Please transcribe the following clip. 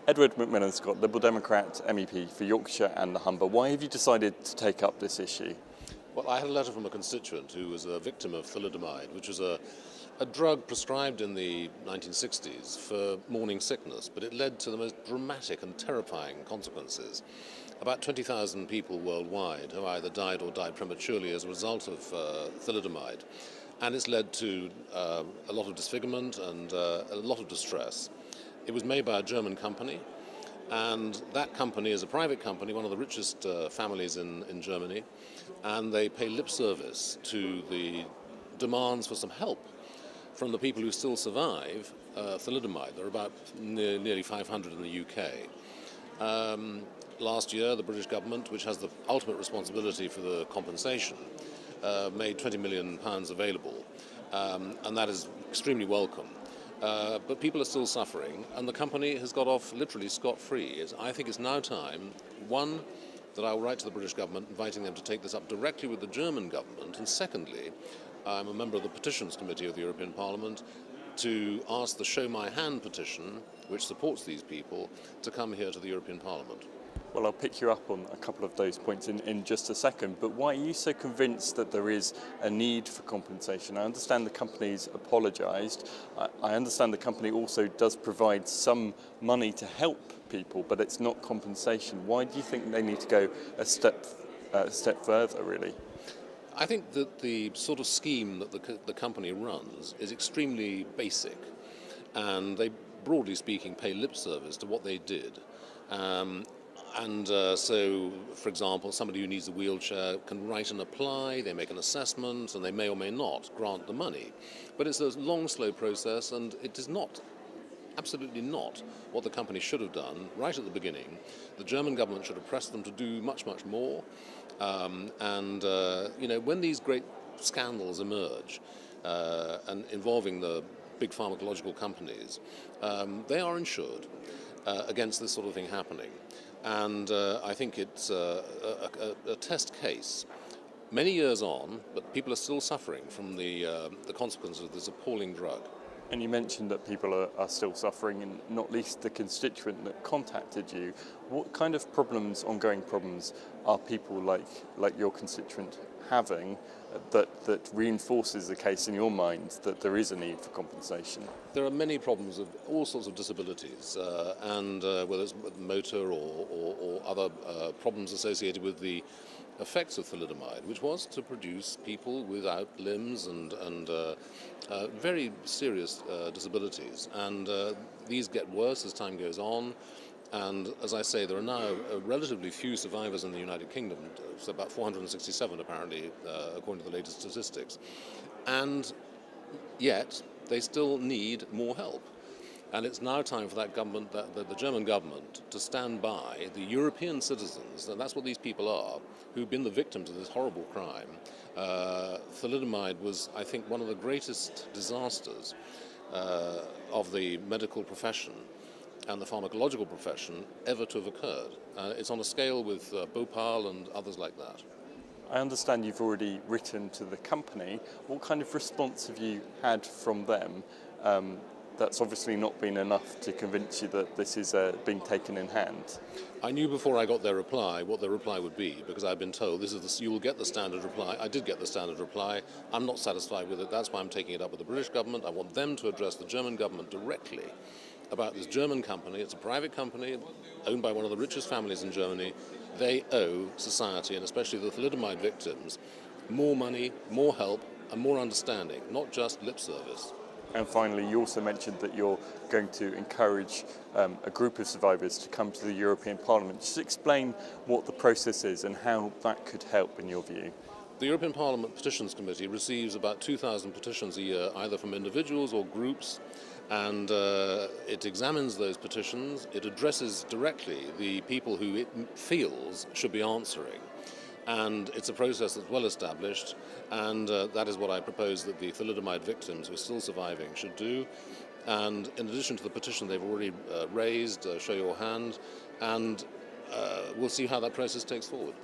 Edward Macmillan-Scott, Liberal Democrat MEP for Yorkshire and the Humber. Why have you decided to take up this issue? Well, I had a letter from a constituent who was a victim of thalidomide, which was a drug prescribed in the 1960s for morning sickness, but it led to the most dramatic and terrifying consequences. About 20,000 people worldwide have either died or died prematurely as a result of thalidomide, and it's led to a lot of disfigurement and a lot of distress. It was made by a German company, and that company is a private company, one of the richest families in Germany, and they pay lip service to the demands for some help from the people who still survive thalidomide. There are about nearly 500 in the UK. Last year, the British government, which has the ultimate responsibility for the compensation, made £20 million available, and that is extremely welcome. But people are still suffering, and the company has got off literally scot-free. I think it's now time, one, that I will write to the British government inviting them to take this up directly with the German government, and secondly, I'm a member of the Petitions Committee of the European Parliament, to ask the Show My Hand petition, which supports these people, to come here to the European Parliament. Well, I'll pick you up on a couple of those points in just a second, but why are you so convinced that there is a need for compensation? I understand the company's apologised. I understand the company also does provide some money to help people, but it's not compensation. Why do you think they need to go a step further, really? I think that the sort of scheme that the company runs is extremely basic, and they, broadly speaking, pay lip service to what they did. So, for example, somebody who needs a wheelchair can write and apply, they make an assessment, and they may or may not grant the money. But it's a long, slow process, and it is not, absolutely not, what the company should have done right at the beginning. The German government should have pressed them to do much, much more. When these great scandals emerge, and involving the big pharmacological companies, they are insured against this sort of thing happening. And I think it's a test case. Many years on, but people are still suffering from the consequences of this appalling drug. And you mentioned that people are still suffering, and not least the constituent that contacted you. What kind of problems, ongoing problems, are people like your constituent having that reinforces the case in your mind that there is a need for compensation? There are many problems of all sorts of disabilities, whether it's motor or other problems associated with the effects of thalidomide, which was to produce people without limbs and very serious disabilities. And these get worse as time goes on. And as I say, there are now relatively few survivors in the United Kingdom, so about 467 apparently, according to the latest statistics. And yet, they still need more help. And it's now time for that government, the German government, to stand by the European citizens, and that's what these people are, who've been the victims of this horrible crime. Thalidomide was, I think, one of the greatest disasters of the medical profession and the pharmacological profession ever to have occurred. It's on a scale with Bhopal and others like that. I understand you've already written to the company. What kind of response have you had from them? That's obviously not been enough to convince you that this is being taken in hand. I knew before I got their reply what their reply would be, because I've been told you will get the standard reply. I did get the standard reply. I'm not satisfied with it. That's why I'm taking it up with the British government. I want them to address the German government directly about this German company. It's a private company owned by one of the richest families in Germany. They owe society, and especially the thalidomide victims, more money, more help, and more understanding, not just lip service. And finally, you also mentioned that you're going to encourage a group of survivors to come to the European Parliament. Just explain what the process is and how that could help in your view. The European Parliament Petitions Committee receives about 2,000 petitions a year, either from individuals or groups, and it examines those petitions. It addresses directly the people who it feels should be answering. And it's a process that's well established, and that is what I propose that the thalidomide victims who are still surviving should do. And in addition to the petition they've already raised, Show Your Hand, and we'll see how that process takes forward.